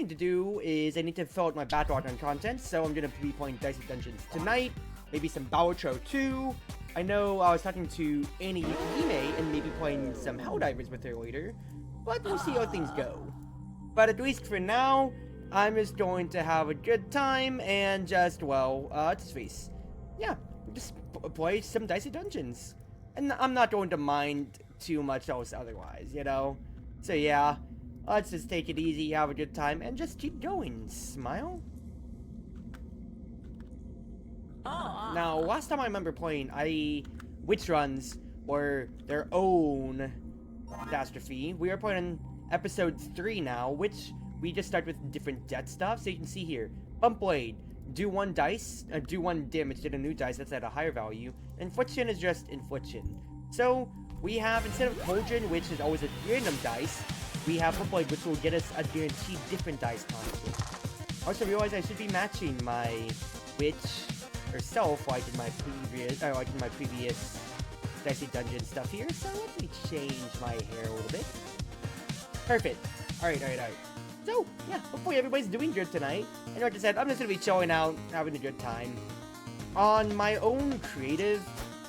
need to do is I need to fill out my backlog on content, so I'm gonna be playing Dicey Dungeons tonight, maybe some Balatro 2. I know I was talking to Annie Yukihime and maybe playing some Helldivers with her later, but we'll see how things go. But at least for now, I'm just going to have a good time and just, well, just face. Yeah, just play some Dicey Dungeons. And I'm not going to mind too much else otherwise, you know? So yeah, let's just take it easy, have a good time, and just keep going. Smile? Now, last time I remember playing, witch runs were their own catastrophe. We are playing episode 3 now, which we just start with different death stuff. So you can see here, Bump Blade, do 1 dice, do 1 damage to the new dice that's at a higher value. Infliction is just infliction. So we have, instead of Cauldron, which is always a random dice, we have Bump Blade, which will get us a guaranteed different dice constantly. Also realized I should be matching my witch herself like in my previous Dicey Dungeon stuff here. So let me change my hair a little bit. Perfect. Alright. So, yeah, hopefully everybody's doing good tonight. And like I said, I'm just gonna be chilling out, having a good time. On my own creative,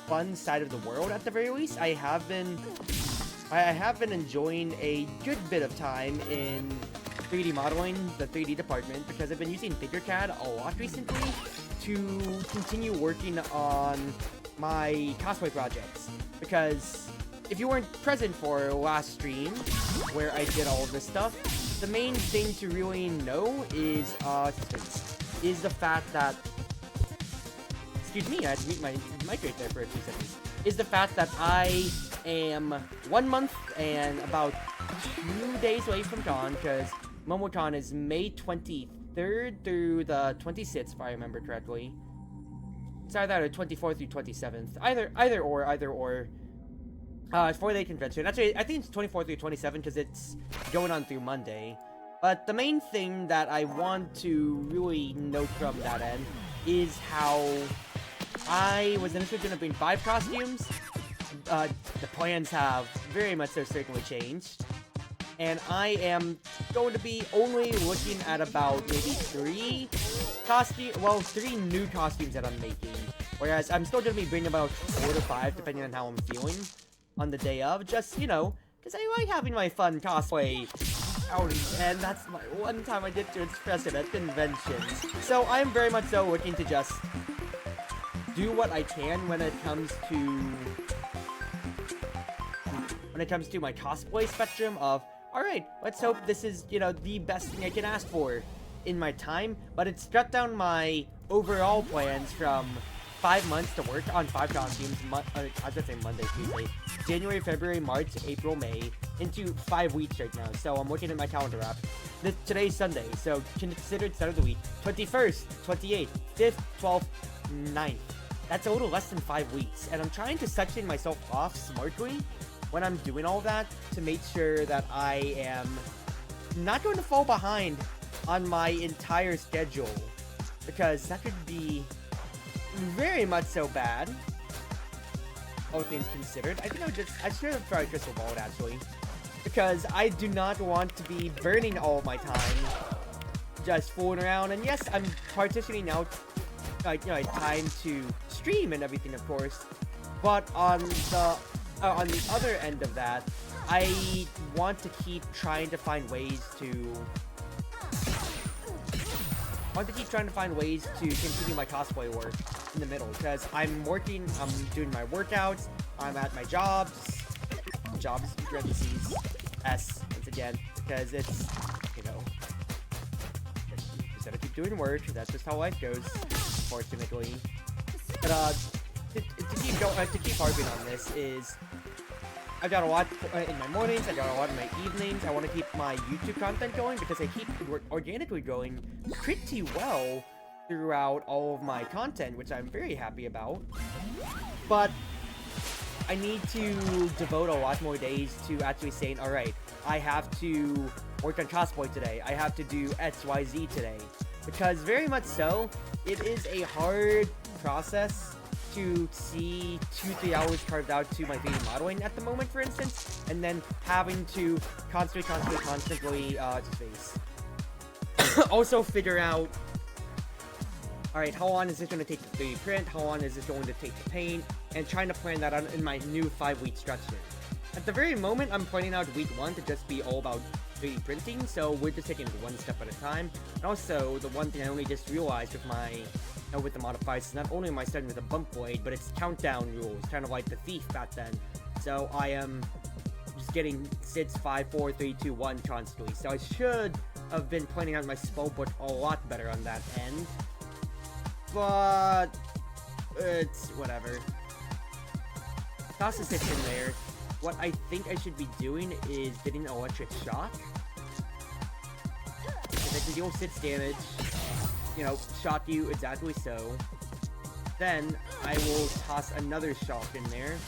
fun side of the world, at the very least, I have been enjoying a good bit of time in 3D modeling, the 3D department, because I've been using FigureCAD a lot recently to continue working on my cosplay projects. Because if you weren't present for last stream, where I did all of this stuff, the main thing to really know is the fact that, excuse me, I had to mute my mic right there for a few seconds, is the fact that I am 1 month and about 2 days away from Con, because MomoCon is May 23rd through the 26th, if I remember correctly. It's either the 24th through 27th. Either or. 4-day convention. Actually, I think it's 24th through 27th because it's going on through Monday. But the main thing that I want to really note from that end is how I was initially going to bring 5 costumes. The plans have very much so certainly changed. And I am going to be only looking at about maybe 3 new costumes that I'm making. Whereas I'm still going to be bringing about 4 to 5 depending on how I'm feeling on the day of, just, you know, because I like having my fun cosplay outings, and that's my one time I get to express it at conventions. So I'm very much so looking to just do what I can when it comes to my cosplay spectrum of, alright, let's hope this is, you know, the best thing I can ask for in my time, but it's cut down my overall plans from 5 months to work on 5 costumes, I was gonna say Monday, Tuesday, January, February, March, April, May, into 5 weeks right now. So I'm looking at my calendar app. Today's Sunday, so consider it start of the week. 21st, 28th, 5th, 12th, 9th. That's a little less than 5 weeks, and I'm trying to section myself off smartly when I'm doing all that to make sure that I am not going to fall behind on my entire schedule, because that could be very much so bad, all things considered. I think I should have tried Crystal Ball, actually, because I do not want to be burning all of my time just fooling around. And yes, I'm partitioning out, like, you know, time to stream and everything, of course, but on the other end of that, I want to keep trying to find ways to continue my cosplay work in the middle, because I'm doing my workouts, I'm at my jobs in parentheses, S, once again, because it's, you know, instead of keep doing work, that's just how life goes, fortunately. But, to keep harping on this is, I've got a lot in my mornings, I've got a lot in my evenings. I want to keep my YouTube content going because I keep organically growing pretty well throughout all of my content, which I'm very happy about. But I need to devote a lot more days to actually saying, alright, I have to work on cosplay today, I have to do XYZ today. Because very much so, it is a hard process to see 2-3 hours carved out to my 3D modeling at the moment, for instance, and then having to constantly just face. also figure out, alright, how long is this going to take to 3D print, how long is this going to take to paint, and trying to plan that out in my new 5-week structure. At the very moment, I'm planning out week 1 to just be all about 3D printing, so we're just taking it one step at a time. And also, the one thing I only just realized with my, with the modifiers is not only am I starting with a bump blade, but it's countdown rules, kind of like the Thief back then. So I am just getting 6, 5, 4, 3, 2, 1 constantly. So I should have been planning out my spell book a lot better on that end. But it's whatever. Toss the 6 in there. What I think I should be doing is getting electric shock. If I can deal 6 damage, you know, shock you exactly so. Then I will toss another shock in there.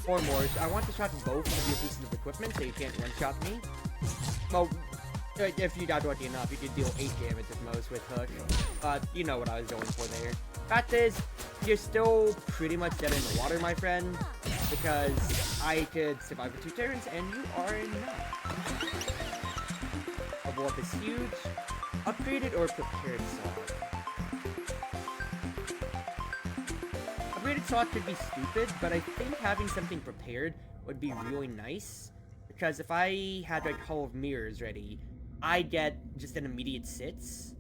Or more. I want to shock both of your pieces of equipment so you can't one-shot me. Well, if you got lucky enough, you could deal 8 damage at most with Hook. But you know what I was going for there. Fact is, you're still pretty much dead in the water, my friend. Because I could survive the 2 turns, and you are not. Level up is huge. Upgraded or prepared slot? Upgraded slot could be stupid, but I think having something prepared would be really nice. Because if I had like Hall of Mirrors ready, I'd get just an immediate sits,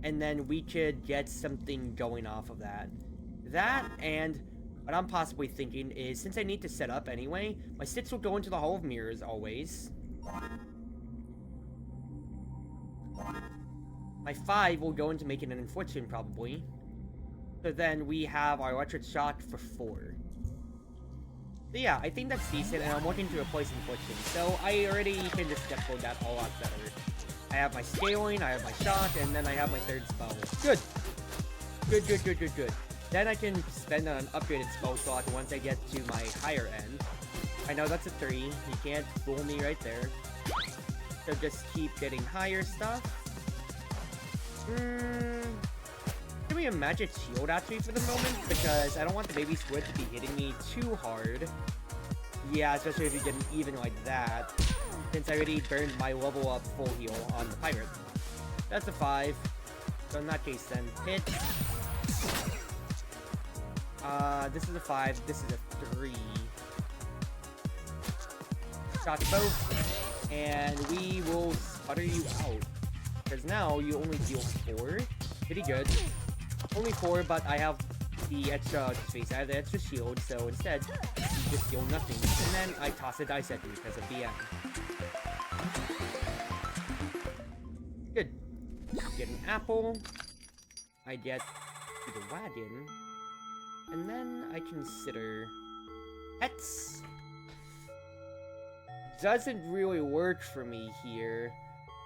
and then we could get something going off of that. That, and what I'm possibly thinking is, since I need to set up anyway, my sits will go into the Hall of Mirrors always. My 5 will go into making an Infliction, probably. So then we have our Electric Shock for 4. So yeah, I think that's decent, and I'm looking to replace Infliction. So I already can just step load that a lot better. I have my Scaling, I have my Shock, and then I have my 3rd spell. Good! Good, good, good, good, good. Then I can spend on an upgraded spell slot once I get to my higher end. I know that's a 3. You can't fool me right there. So just keep getting higher stuff. Give me a magic shield actually for the moment, because I don't want the baby squid to be hitting me too hard. Yeah, especially if you get an even like that, since I already burned my level up full heal on the pirate. That's a 5. So in that case then, hit. This is a 5, this is a 3. Shot both, and we will sputter you out. Because now you only deal 4. Pretty good. Only 4, but I have the extra space. I have the extra shield, so instead, you just deal nothing. And then I toss a dice at you because of the end. Good. Get an apple. I get to the wagon. And then I consider pets. Doesn't really work for me here.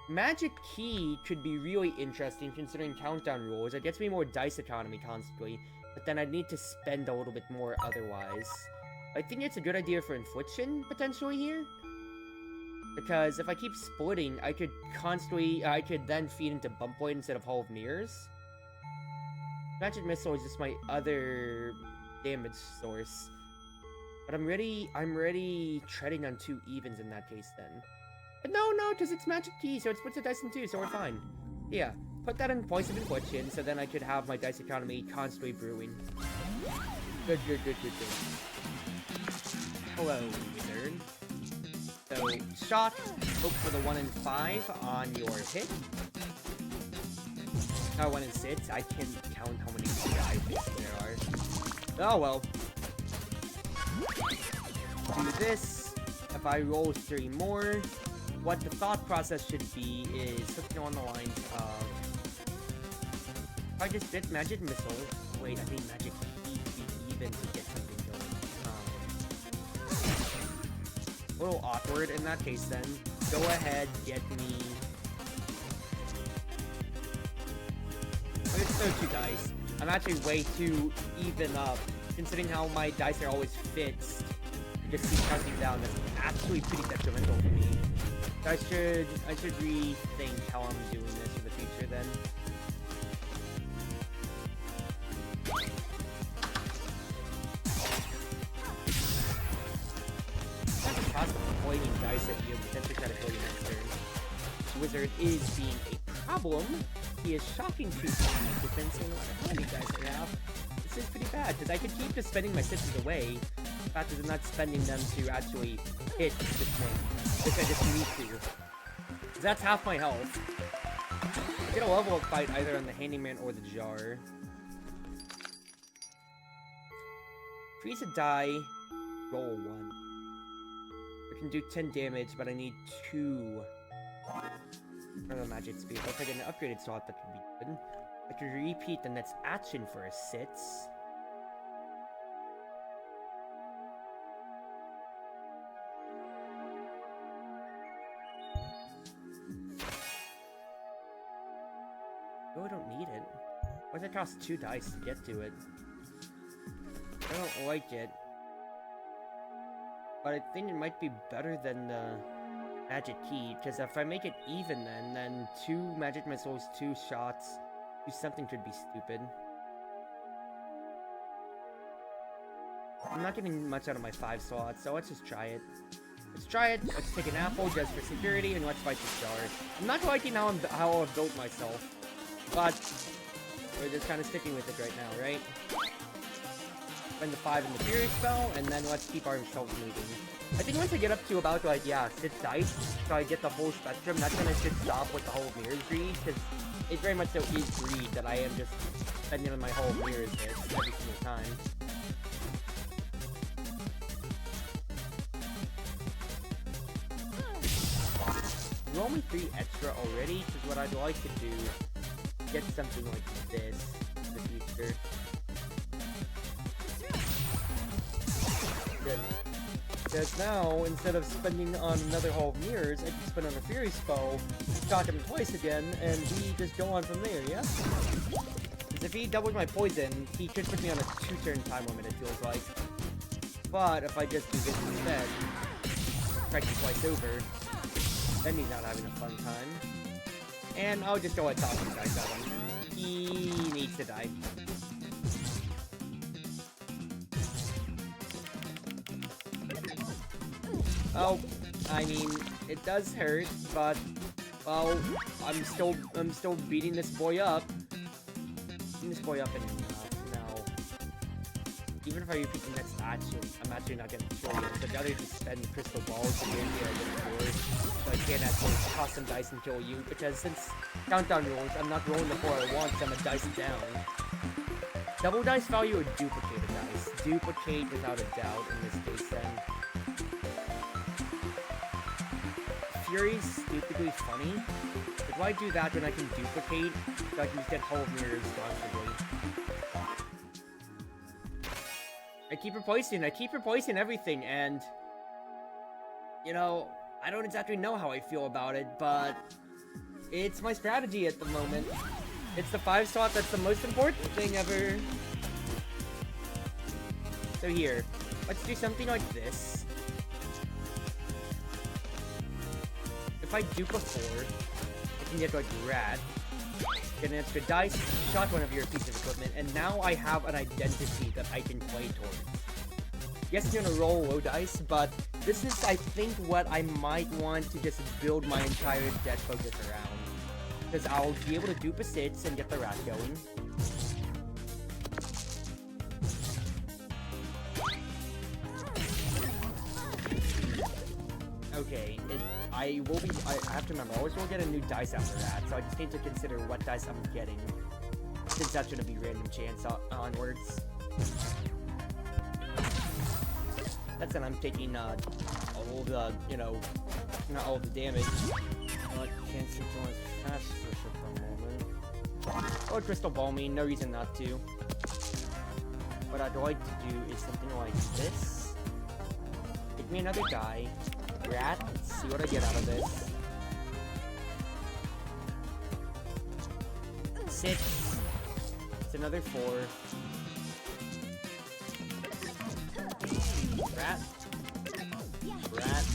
Magic Key could be really interesting considering countdown rules. It gets me more dice economy constantly, but then I'd need to spend a little bit more otherwise. I think it's a good idea for Infliction, potentially, here. Because if I keep splitting, I could then feed into Bump Blade instead of Hall of Mirrors. Magic Missile is just my other damage source. But I'm ready treading on 2 evens in that case then. But no, because it's Magic Key, so it splits the dice in 2, so we're fine. Yeah, put that in place of Infliction, so then I could have my dice economy constantly brewing. Good, good, good, good, good. Hello, wizard. So, Shock, hope for the 1 and 5 on your hit. 1 and 6, I can't count how many guys there are. Oh well. Do this. If I roll 3 more, what the thought process should be is something along the lines of, if I just did Magic Missile, wait, I need Magic Key to be even to get something going. A little awkward in that case then. Go ahead, get me... Let's throw 2 dice. I'm actually way too even up, considering how my dice are always fixed. Just keep counting down. That's actually pretty detrimental for me. So I should rethink how I'm doing this for the future then. That's a possible pointing dice at you, potentially try to kill you next turn. This wizard is being a problem, he is shocking to my defense and how many guys I have. This is pretty bad, because I could keep just spending my sixes away. The fact is I'm not spending them to actually hit this thing, which I just need to. Because that's half my health. I get a level up fight either on the Handyman or the Jar. Freeze a die, roll 1. I can do 10 damage, but I need 2 for the magic speed. If I get an upgraded slot, that could be good. I could repeat the next action for a 6. Oh, I don't need it. Why does it cost 2 dice to get to it? I don't like it. But I think it might be better than the magic key, because if I make it even then 2 magic missiles, 2 shots, do something could be stupid. I'm not getting much out of my 5 slots, so let's just try it. Let's try it, let's take an apple just for security, and let's fight the Jar. I'm not liking how I've built myself, but we're just kind of sticking with it right now, right? Spend the 5 in the Fury spell, and then let's keep ourselves moving. I think once I get up to about, like, yeah, 6 dice, so I get the whole spectrum, that's when I should stop with the whole mirrors greed, because it very much so is greed that I am just spending on my whole mirrors hits every single time. Roll me 3 extra already, because what I'd like to do is get something like this in the future. Good. Because now, instead of spending on another Hall of Mirrors, I can spend on a Fury spell, shock him twice again, and we just go on from there, yeah? Because if he doubles my poison, he could put me on a 2-turn time limit, it feels like. But if I just do this instead, strike him twice over, then he's not having a fun time. And I'll just go and toss some dice at him. He needs to die. Oh, I mean, it does hurt, but well, I'm still beating this boy up. Beating this boy up enough now. Even if I repeat the next action, I'm actually not getting killed. I'd rather just spend crystal balls to get here so I can't actually toss some dice and kill you. Because since countdown rules, I'm not rolling the 4 I want, so I'm a dice down. Double dice value or duplicate a dice? Duplicate without a doubt in this case then. Fury's stupidly funny. But why do that when I can duplicate so I can just get Hall of Mirrors constantly? I keep replacing everything, and you know, I don't exactly know how I feel about it, but it's my strategy at the moment. It's the 5 slot that's the most important thing ever. So here, let's do something like this. If I dupe a 4, I can get like Rat, get an extra dice, shot one of your pieces of equipment, and now I have an identity that I can play towards. Yes, I'm gonna roll low dice, but this is, I think, what I might want to just build my entire deck focus around. Because I'll be able to dupe a 6 and get the Rat going. Okay, I have to remember, I always will get a new dice after that, so I just need to consider what dice I'm getting, since that's gonna be random chance onwards. That's when I'm taking, all the, you know, not all the damage. I can't see too much faster for the moment. Or Crystal Ball me, no reason not to. What I'd like to do is something like this. Give me another die. Rat, let's see what I get out of this. 6. It's another 4. Rat. Rat.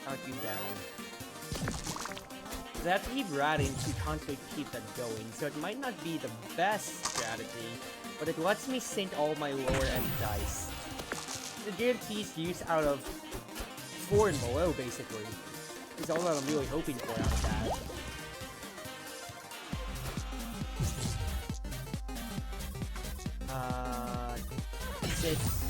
Knock you down. I have to keep ratting to constantly keep that going, so it might not be the best strategy, but it lets me sink all my lower end dice. It guarantees use out of 4 and below, basically. Is all that I'm really hoping for out of that. sits.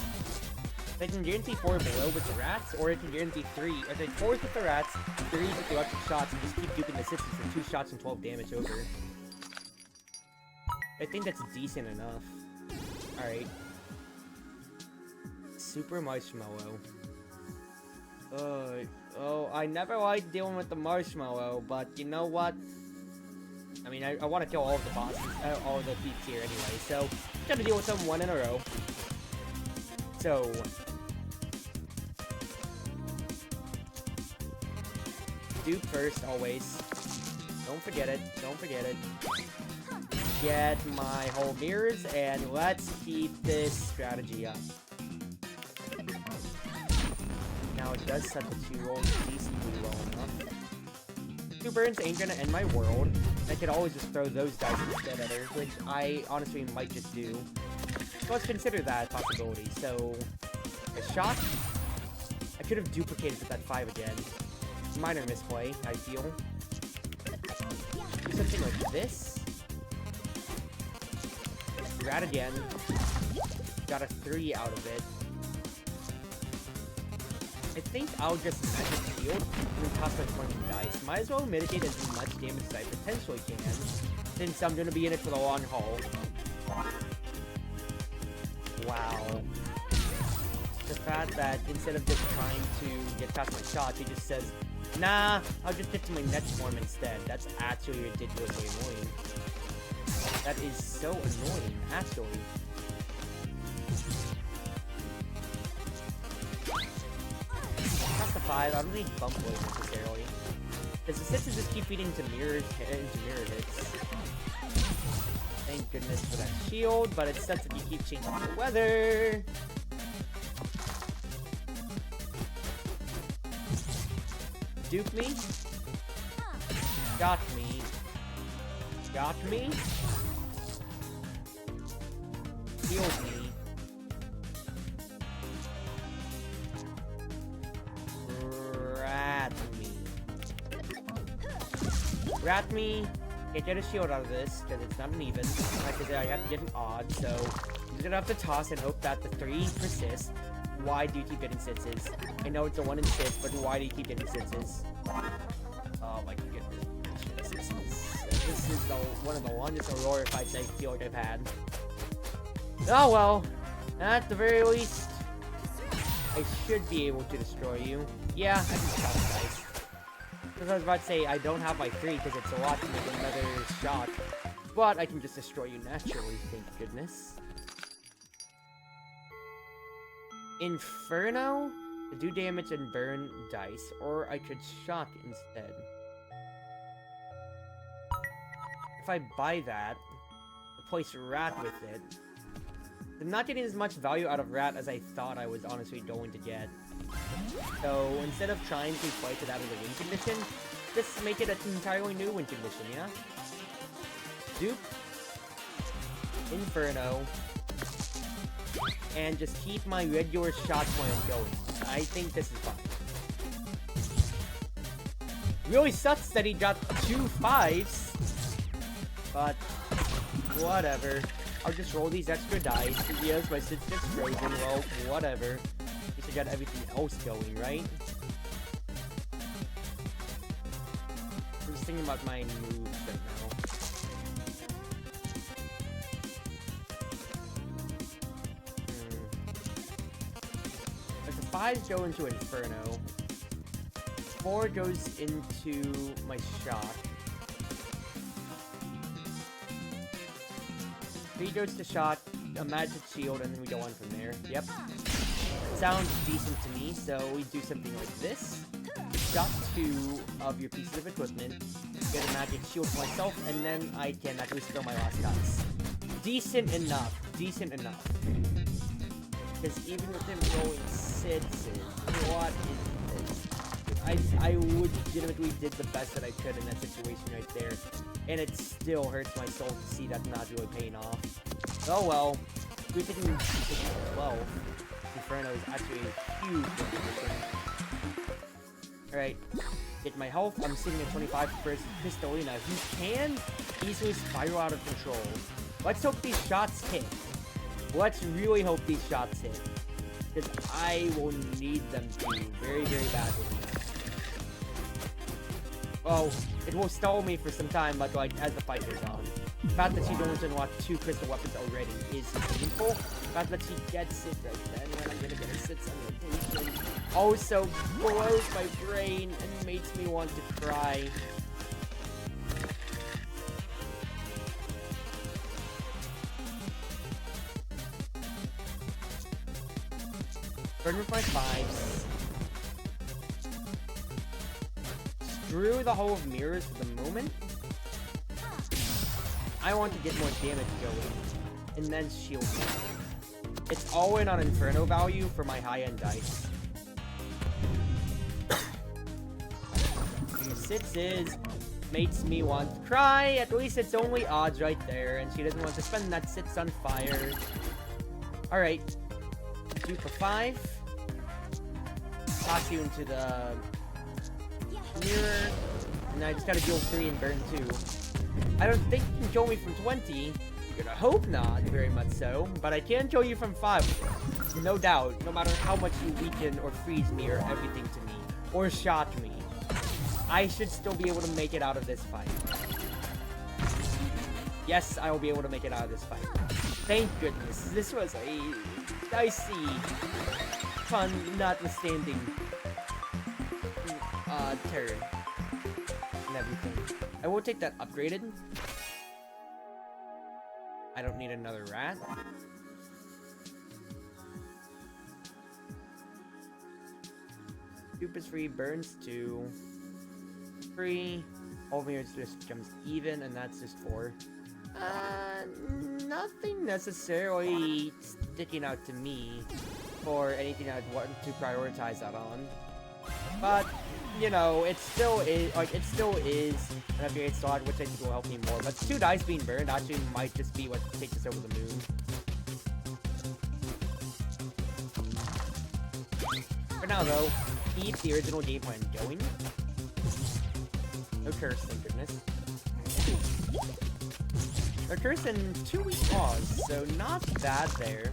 I can guarantee 4 below with the rats, or I can guarantee 3. Or say 4s with the rats, 3s with the electric shots, and just keep duping the sits for 2 shots and 12 damage over. I think that's decent enough. Alright. Super Marshmallow. Oh, I never liked dealing with the Marshmallow, but you know what? I mean, I want to kill all of the bosses, all of the thieves here anyway, so I'm gonna deal with them 1 in a row. So, dupe first, always. Don't forget it, don't forget it. Get my whole mirrors, and let's keep this strategy up. Now it does set the 2 rolls decently well enough. 2 burns ain't gonna end my world. I could always just throw those dice instead of her, which I honestly might just do. So let's consider that a possibility. So, a shot. I could have duplicated with that 5 again. Minor misplay, I feel. Do something like this. Rat again. Got a 3 out of it. I think I'll just magic shield and then toss my 20 dice. Might as well mitigate as much damage as I potentially can, since I'm gonna be in it for the long haul. Wow. The fact that instead of just trying to get past my shots, he just says, nah, I'll just get to my next form instead. That's actually ridiculously annoying. That is so annoying, actually. Not the 5, I don't need bump blade necessarily. Because the 6s just keep feeding to mirror hits. Thank goodness for that shield, but it sucks that you keep changing the weather. Dupe me. Got me. Got me. Healed me. Rat me. Rat me. Can't get a shield out of this because it's not an even. Like I have to get an odd, so I'm just gonna have to toss and hope that the 3 persists. Why do you keep getting 6s? I know it's a 1 in 6, but why do you keep getting 6s? Oh my goodness. This is one of the longest Aurora fights I feel like I've had. Oh well. At the very least, I should be able to destroy you. Yeah, I can shot the dice. Because I was about to say, I don't have my 3 because it's a lot to make another shot. But I can just destroy you naturally, thank goodness. Inferno? To do damage and burn dice. Or I could shock instead. If I buy that, replace Rat with it, I'm not getting as much value out of Rat as I thought I was honestly going to get. So, instead of trying to fight it out of the win condition, just make it an entirely new win condition, yeah? Dupe. Inferno. And just keep my regular shot plan going. I think this is fine. Really sucks that he got 2 5s. But, whatever. I'll just roll these extra dice. Yes, my Sith gets frozen. Well, whatever. At least I got everything else going, right? I'm just thinking about my moves right now. If the 5s go into Inferno, 4 goes into my Shock. 3 goes to Shock, a Magic Shield, and then we go on from there. Yep. Sounds decent to me, so we do something like this. Shock 2 of your pieces of equipment, get a Magic Shield for myself, and then I can at least throw my last dice. Decent enough. Decent enough. Because even with him rolling 6s, what is this? I legitimately did the best that I could in that situation right there. And it still hurts my soul to see that not really paying off. Oh well. Good thing 12. Inferno is actually a huge position. Alright. Get my health. I'm sitting at 25 versus Pistolina, who can easily spiral out of control. Let's hope these shots hit. Let's really hope these shots hit. Because I will need them to very, very badly. Well, it will stall me for some time, but like as the fight goes on. The fact that she's only unlocked 2 crystal weapons already is painful. The fact that she gets it right then when I'm gonna get her 6 on rotation also blows my brain and makes me want to cry. Burn with my 5s. Screw the Hall of Mirrors for the moment. I want to get more damage going, and then shield. It's all in on Inferno value for my high-end dice. Sixes makes me want to cry. At least it's only odds right there, and she doesn't want to spend that 6 on fire. Alright. 2 for 5. Toss you into the mirror, and I just gotta deal 3 and burn 2. I don't think you can kill me from 20. I'm gonna hope not, very much so. But I can kill you from 5. No doubt, no matter how much you weaken or freeze me or everything to me. Or shock me. I should still be able to make it out of this fight. Yes, I will be able to make it out of this fight. Thank goodness. This was a dicey, fun, notwithstanding turn. And everything. I will take that upgraded. I don't need another rat. Soup is free, burns 2. Free. All of yours just jumps even, and that's just 4. Nothing necessarily sticking out to me for anything I'd want to prioritize that on. But, you know, it still is an upgrade slot, which I think will help me more. But 2 dice being burned actually might just be what takes us over the moon. For now, though, keep the original game plan going. No curse, thank goodness. No curse and 2 weak claws, so not bad there.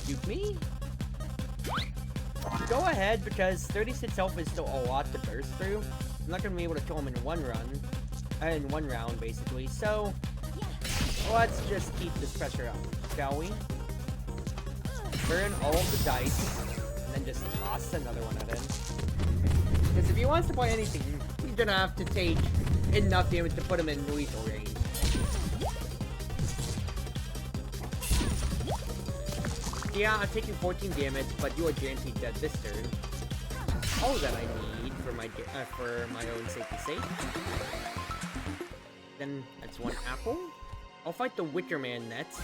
Shoot me? Go ahead, because 36 health is still a lot to burst through. I'm not going to be able to kill him in one round, basically. So, let's just keep this pressure up, shall we? Burn all of the dice, and then just toss another one at him. Because if he wants to play anything, he's going to have to take enough damage to put him in lethal range. Yeah, I'm taking 14 damage, but you are guaranteed dead this turn. All that I need for my own safety sake. Then that's 1 apple. I'll fight the Wicker Man next,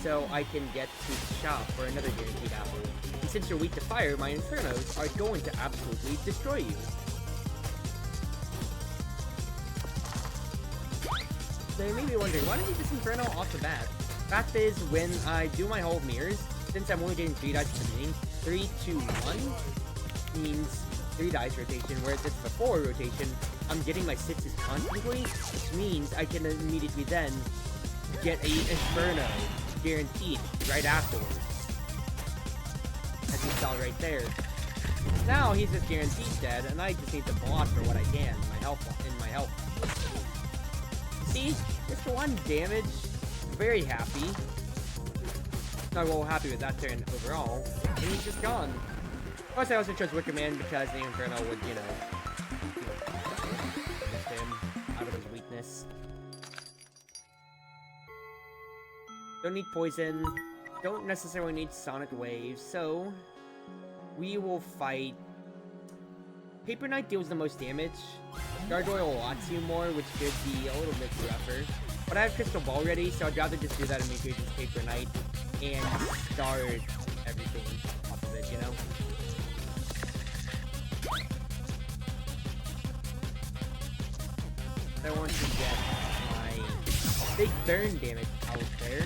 so I can get to the shop for another guaranteed apple. And since you're weak to fire, my Infernos are going to absolutely destroy you. So you may be wondering, why did you just Inferno off the bat? Fact is, when I do my Hall of Mirrors, since I'm only getting 3 dice at the beginning, 3, 2, 1 means 3 dice rotation, whereas it's the 4 rotation, I'm getting my 6s constantly, which means I can immediately then get a Inferno guaranteed right afterwards. As you saw right there. Now he's just guaranteed dead, and I just need to block for what I can in my health. See? Just 1 damage. Very happy. Not well happy with that turn overall. And he's just gone. Of course, I also chose Wicker Man because the Inferno would, you know, lift him out of his weakness. Don't need poison. Don't necessarily need Sonic Wave, so we will fight. Paper Knight deals the most damage. Gargoyle lots you more, which could be a little bit rougher. But I have Crystal Ball ready, so I'd rather just do that and make it just Paper Knight and start everything off of it, you know? I want to get my big burn damage out there,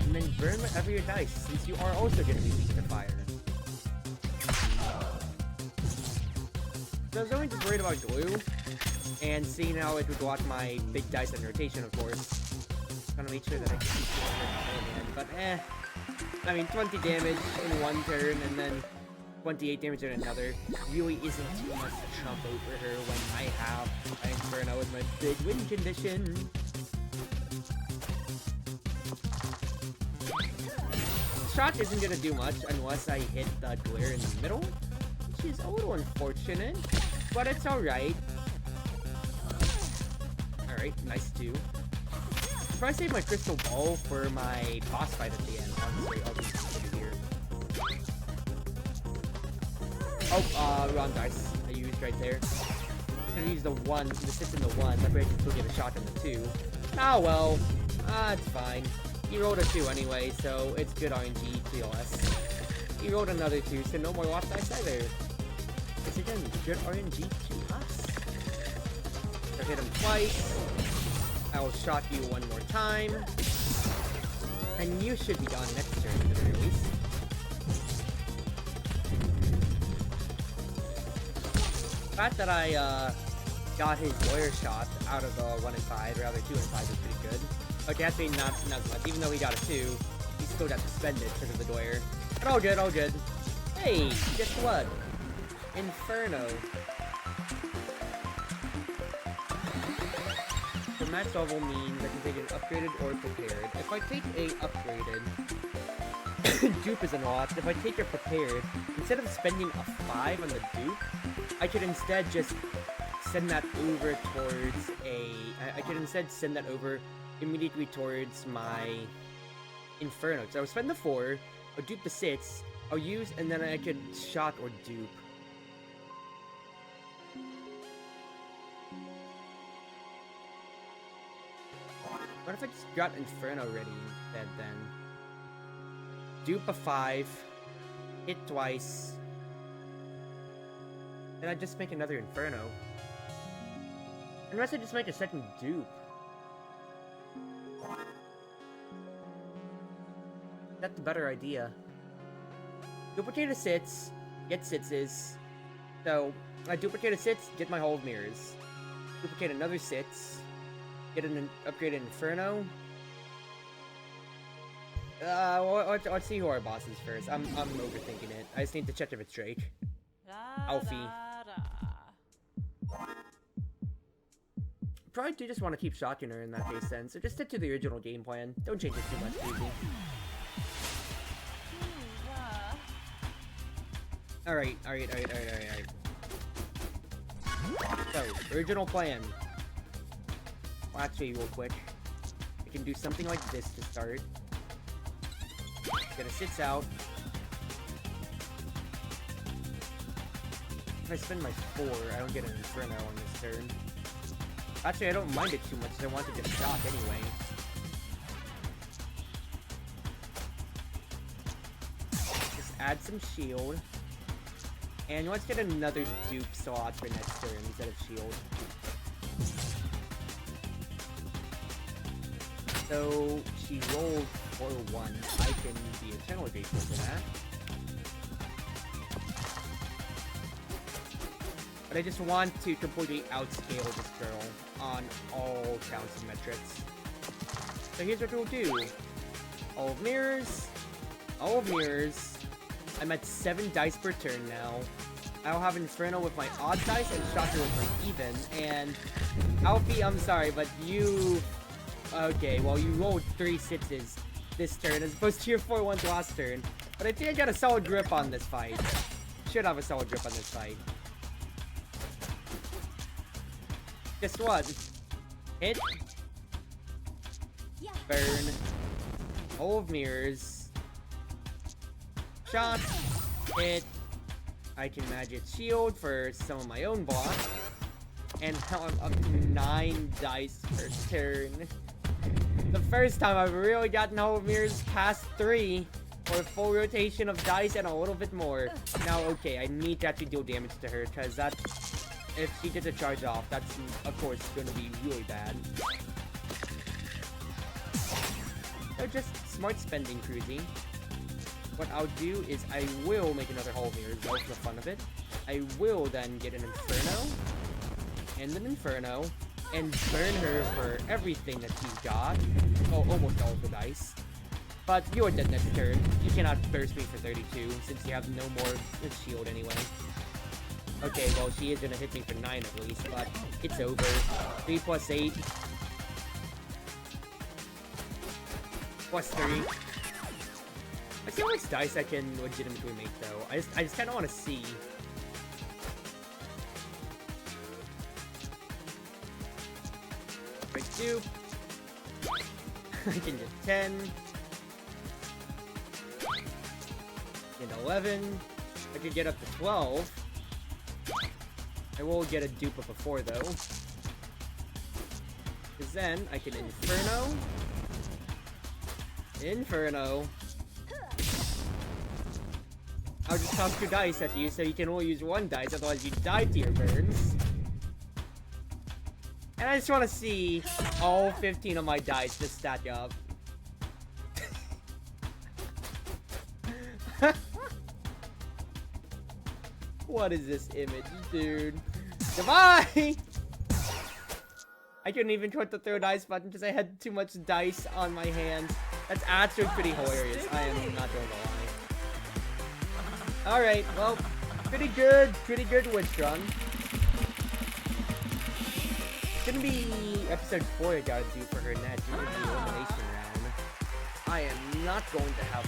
and then burn whatever your dice, since you are also going to be weak to fire. So I was only just worried about glue, and seeing how it would block my big dice on rotation, of course. Gotta make sure that I can keep it in, but I mean, 20 damage in one turn and then 28 damage in another really isn't too much to jump over her when I have an Inferno with my big win condition. Shot isn't gonna do much unless I hit the glare in the middle, which is a little unfortunate, but it's alright. Alright, nice too. I'll probably save my crystal ball for my boss fight at the end, honestly. I'll just put it here. Oh, wrong dice. I used right there. I'm gonna use the 1, the 6 and the 1, that way I can still get a shot in the 2. Oh well. It's fine. He rolled a 2 anyway, so it's good RNG, TLS. He rolled another 2, so no more lost dice either. It's again, good RNG to us. I hit him twice. I will shock you one more time. And you should be gone next turn at the very least. The fact that I got his lawyer shot out of the 1 and 5, or rather 2 and 5 is pretty good. Okay, actually not as much. Even though he got a 2, he still got to spend it because of the lawyer. But all good, all good. Hey, guess what? Inferno. The max level means I can take an upgraded or prepared. If I take a upgraded, dupe is unlocked. If I take a prepared, instead of spending a 5 on the dupe, I could instead just send that over towards a... I could instead send that over immediately towards my Inferno. So I'll spend the 4, I'll dupe the 6, I'll use, and then I could shot or dupe. What if I just got Inferno ready instead then? Dupe a 5, hit twice, then I just make another Inferno. Unless I just make a second dupe. That's the better idea. Duplicate a 6, get 6s. So, I duplicate a 6, get my Hall of Mirrors. Duplicate another 6, get an upgraded Inferno. Let's see who our boss is first. I'm overthinking it. I just need to check if it's Drake. Alfie. Probably do just want to keep shocking her in that case then, so just stick to the original game plan. Don't change it too much, easy. Alright. So, original plan. Well, actually, real quick. I can do something like this to start. Get a 6 out. If I spend my 4, I don't get an Inferno on this turn. Actually, I don't mind it too much, because I want to get a shock anyway. Just add some shield. And let's get another dupe slot for next turn instead of shield. So, she rolled for 1. I can be eternally grateful for that. But I just want to completely outscale this girl on all counts and metrics. So here's what we'll do. All of mirrors. All of mirrors. I'm at 7 dice per turn now. I'll have Inferno with my odd dice and Shocker with my even. And Alfie, I'm sorry, but you... Okay, well you rolled 3 6s this turn as opposed to your 4 1s last turn. But I think I got a solid grip on this fight. Should have a solid grip on this fight. Guess what? Hit. Burn. Hole of Mirrors. Shot. Hit. I can magic shield for some of my own block. And now I'm up to 9 dice per turn. The first time I've really gotten Hole of Mirrors past 3 for a full rotation of dice and a little bit more. Now, okay, I need to actually deal damage to her because that's... If she gets a charge off, that's, of course, going to be really bad. So just smart spending, Cruzy. What I'll do is I will make another Hall of Mirrors, though, for the fun of it. I will then get an Inferno, and an Inferno, and burn her for everything that she's got. almost all of the dice. But you are dead next turn. You cannot burst me for 32 since you have no more shield anyway. Okay, well, she is gonna hit me for 9 at least, but it's over. 3 plus 8. Plus 3. Let's see how much dice I can legitimately make, though. I just kind of want to see. Break 2. I can get 10. And 11. I could get up to 12. I will get a dupe up a 4, though. Because then I can Inferno. Inferno. I'll just toss 2 dice at you so you can only use 1 dice, otherwise you die to your burns. And I just want to see all 15 of my dice just stack up. What is this image, dude? Goodbye! I couldn't even click the throw dice button because I had too much dice on my hands. That's actually pretty hilarious. I am not going to lie. Alright, well, pretty good witch run. It's gonna be episode 4 I gotta do for her next. It's gonna be the elimination round. I am not going to have